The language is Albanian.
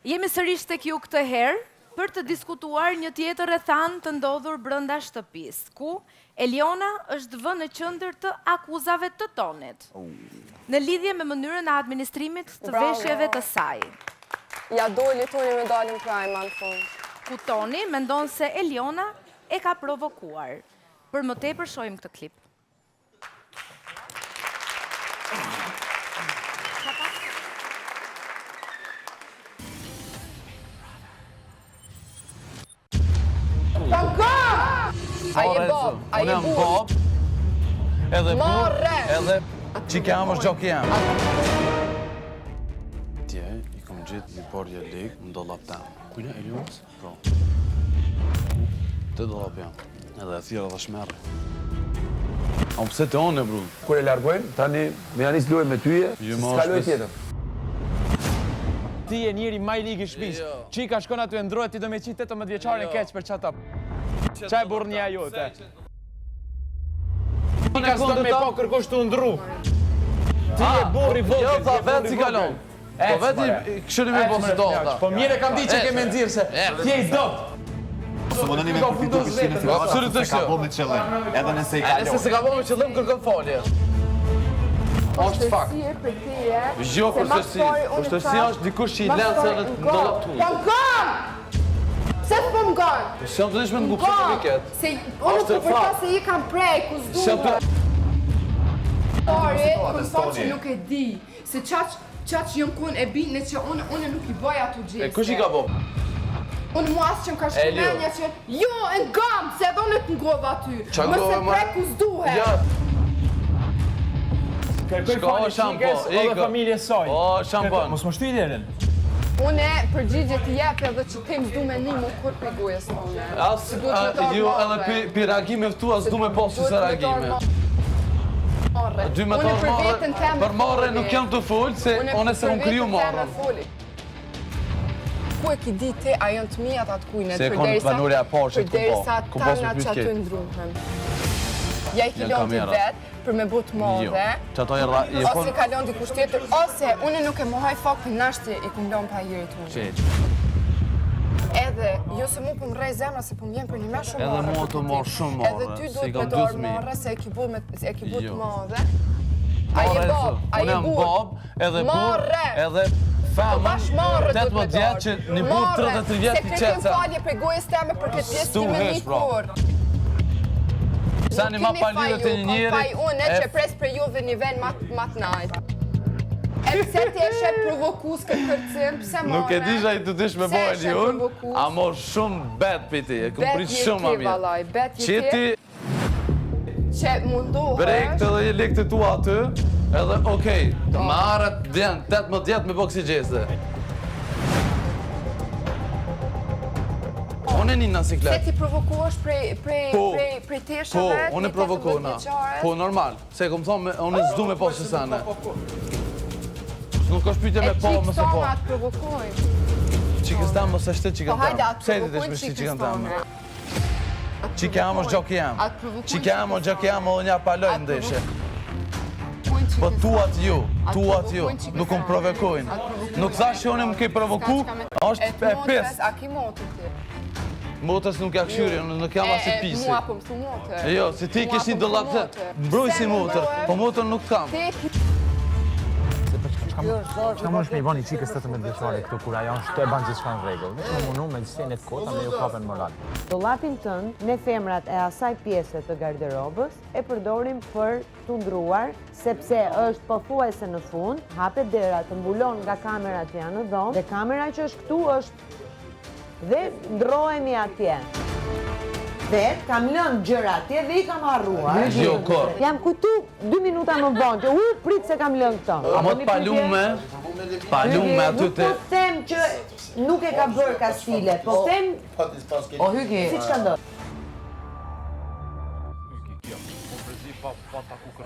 Jemi sërish tek ju këtë herë për të diskutuar një tjetër rrethanë të ndodhur brenda shtëpisë, ku Eliona është vënë në qendër të akuzave të Tonit, në lidhje me mënyrën e administrimit të veshjeve të saj. Ja doli Toni me dalin prajma në fund. Ku Toni mendon se Eliona e ka provokuar. Për më tepër shohim këtë klip. A je bob, a je bob, edhe bur, edhe qika jam është gjoki jam. Tje, i kom gjithë një borje ligë në dollap tam. Kujna Elionës? Po. Të dollap jam, edhe e thira dhe shmerë. A pëse të onë e bru? Kur e largojnë, tani me janis luaj me tyje, s'kaloj tjetër. Ti e njeri maj ligë i shpis. Qika shkon aty e ndrojt, ti do me qitë 18 vjeqare në keq për qata. Qaj burnia jote? Ti ka s'do me po kërkosh të ndru. Ti e burri vogël. Jo, tha vetë si kalon. Po vetë i këshëri me po si do ta. Po mire kam di që ke me nëzirë se ti e i dot. Së më nëni me përfitu kështinë si vada, se ka po me qëllim. Edhe nëse i kalon. Nëse se ka po me qëllim, kërkon falje. Është fakt. Jo, përstërsia është dikush që i lenë se në dollap tu. Pse të po më gërë? Se jam të dishme në ngupë që viket. Unë të përta se i kam prej, ku s'duhe. Pari, këmë thonë që nuk e di. Se qaq jëmë kun e bine që unë nuk i bëj ato gjithë. E kush i ka bo? Unë mu asë që më ka shkumenja që jo, e ngam, se edhe unë të ngova aty. Më se prej ku s'duhe. Kërkoj fali shikes edhe familje saj. O, shampon. Mos më shtu i derin. Unë përgjigje të jep edhe që tim s'du me një mu kur për gujës tonë. Jo, edhe për reagime vëtu as du me posë që se reagime. Dy me tonë për marre nuk jam të full, se one se unë kriju marre. Ku e ki di ti, a jënë të mijat atë kujnet, Se konë banurja parë që të ku po, tanat që aty ndruhen. Ja i kilon të vetë, për me but modhe, ose kalon dikush tjetër, ose unë nuk e mohaj faktin nashti i kumlon pa jiri të unë. Edhe, jo se mu për më rej zemra, se për më vjen për një me shumë marrë. Edhe mu të marrë shumë marrë, edhe ty duhet me dorë marrë, se e ki but modhe. A je bob, a je bur, edhe bur, edhe fama, 18 vjetë që një bur 33 vjetë i qetë. Se kërkim falje për gojës teme për këtë pjesë ti me një kur. Sa një ma palirët e një njëri... Faj unë që pres për juve një ven matë najtë. E pëse ti e shep provokus këtë kërcim, pëse more? Nuk e disha i të dish me bojnë një unë, a mor shumë bet për ti, e këm prish shumë ma mirë. Që ti... Që mundohesh... Brekt edhe i likë të tu aty, edhe okej, më arët djenë, 18 vjetë me boksi gjese. Unë e një në siklet. Se ti provokuash prej teshave, Po, unë e provokuana. Po, normal. Se kom thonë, unë e zdu me posë sësane. Nuk është pyte me po, mëse po. E qikës tonë atë provokojnë. Qikës tamë mëse shtë qikën Po hajde tamë. atë Pse ti të provokojnë shmishti qikës qikën tamë? tonë. Qikë jam është gjoki jam. Qikë jam është gjoki jam edhe nja palojnë ndeshe. Po tuat ju, nuk unë provokojnë. Nuk thash që unë më kej provoku, është e pes. A ki motë ti? Motës nuk ja këshyri, nuk jam asë pisi. Mua po më thu motë. Jo, si ti kesh një dollap të mbroj si motër, po motër nuk kam. Çka mundesh me i bani qikës 18 vjeçare këtu kur ajo është e bën gjithçka në rregull. Vetëm mundu me sinë të kota me ju kapen moral. Dollapin tënd, ne femrat e asaj pjese të garderobës e përdorim për të ndruar, sepse është pothuajse në fund, hapet dera, të mbulon nga kamerat që janë në dhomë, dhe kamera që është këtu është dhe ndrohemi atje. Dhe kam lënë gjëra atje dhe i kam harruar. Jo, kor. Jam kujtu 2 minuta më vonë, që prit se kam lënë këto. A më të palume aty të... Nuk po them që nuk e ka bërë Kastile, po them... O, Hygi, si që ka ndërë?